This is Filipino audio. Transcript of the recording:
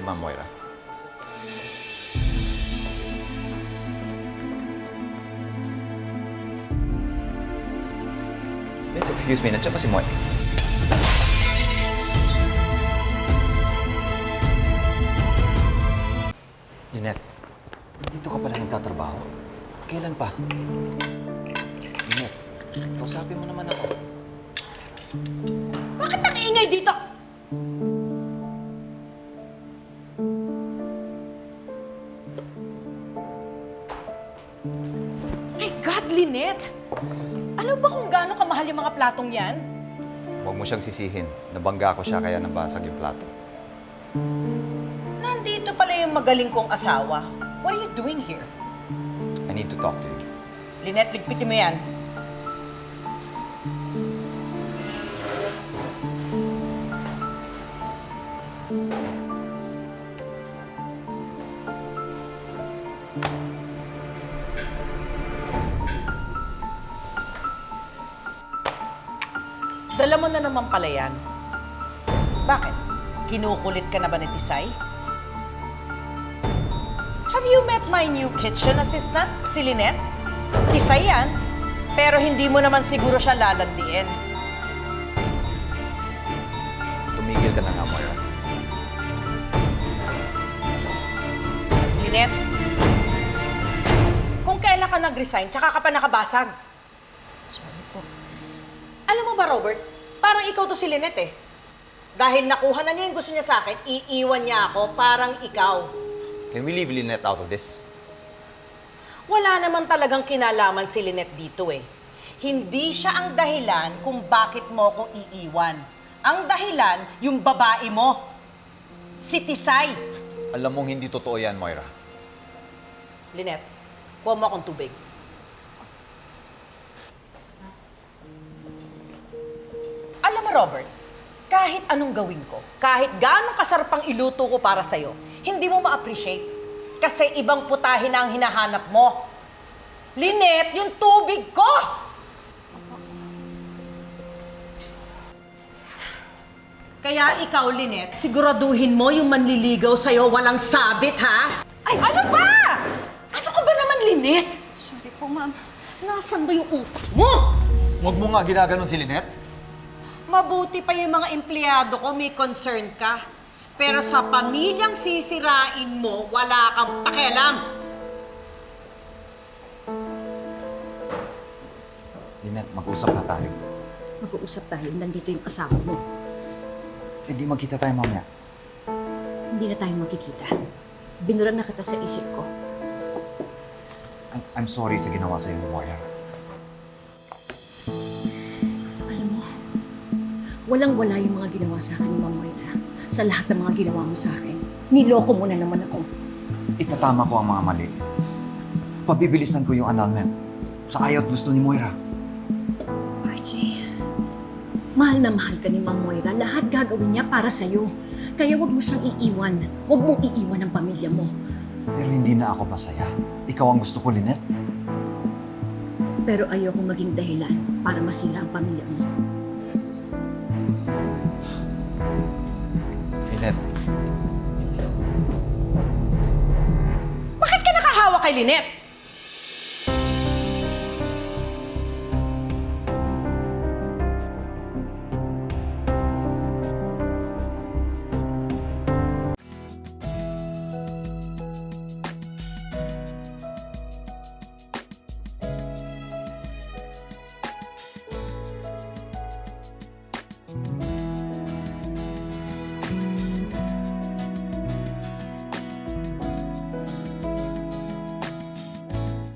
Ma'am Moira. Miss, excuse me, nandiyan pa si Moy. Lynette, dito ka pala nagtatrabaho? Kailan pa? Lynette, kausapin mo naman ako. Bakit nag-iingay dito? My God, Lynette! Alam ba kung gaano kamahal yung mga platong yan? Huwag mo siyang sisihin. Nabangga ko siya kaya nabasag yung plato. Nandito pala yung magaling kong asawa. What are you doing here? I need to talk to you. Lynette, ligpitin mo yan. Dala mo na naman pala yan. Bakit? Kinukulit ka na ba ni Tisay? Have you met my new kitchen assistant, si Lynette? Tisay yan, pero hindi mo naman siguro siya lalandiin. Tumigil ka na nga, Moira. Lynette, kung kailan ka nag-resign, tsaka ka pa nakabasag. Sorry po. Alam mo ba, Robert, parang ikaw to si Lynette eh. Dahil nakuha na niya yung gusto niya sa akin, iiwan niya ako parang ikaw. Can we leave Lynette out of this? Wala naman talagang kinalaman si Lynette dito eh. Hindi siya ang dahilan kung bakit mo ko iiwan. Ang dahilan, yung babae mo. Si Tisay. Alam mong hindi totoo yan, Moira. Lynette, kuha mo akong tubig. Alam mo, Robert, kahit anong gawin ko, kahit gaano kasarap ang iluto ko para sa'yo, hindi mo ma-appreciate. Kasi ibang putahe na ang hinahanap mo. Lynette, yung tubig ko! Kaya ikaw, Lynette, siguraduhin mo yung manliligaw sa'yo walang sabit, ha? Ay, ano ba? Ano ka ba naman, Lynette? Sorry po, ma'am. Nasaan ba yung utak mo? Huwag mo nga ginaganon si Lynette. Mabuti pa yung mga empleyado ko, may concern ka. Pero sa pamilyang sisirain mo, wala kang pakialam. Lynette, mag-usap na tayo. Mag-uusap tayo. Nandito yung asawa mo. Hindi magkita tayo mamaya. Hindi na tayo magkikita. Binura na kita sa isip ko. I'm sorry sa ginawa sa'yo ni Moira. Alam mo, walang-wala yung mga ginawa sa akin ni Ma'am Moira. Sa lahat ng mga ginawa mo sa akin, niloko mo na naman ako. Itatama ko ang mga mali. Pabibilisan ko yung annulment. Sa ayaw at gusto ni Moira. RJ, mahal na mahal ka ni Ma'am Moira. Lahat gagawin niya para sa'yo. Kaya wag mo siyang iiwan. Wag mong iiwan ang pamilya mo. Pero hindi na ako masaya. Ikaw ang gusto ko, Lynette. Pero ayokong maging dahilan para masira ang pamilya mo. Lynette, Bakit ka nakahawa kay Lynette?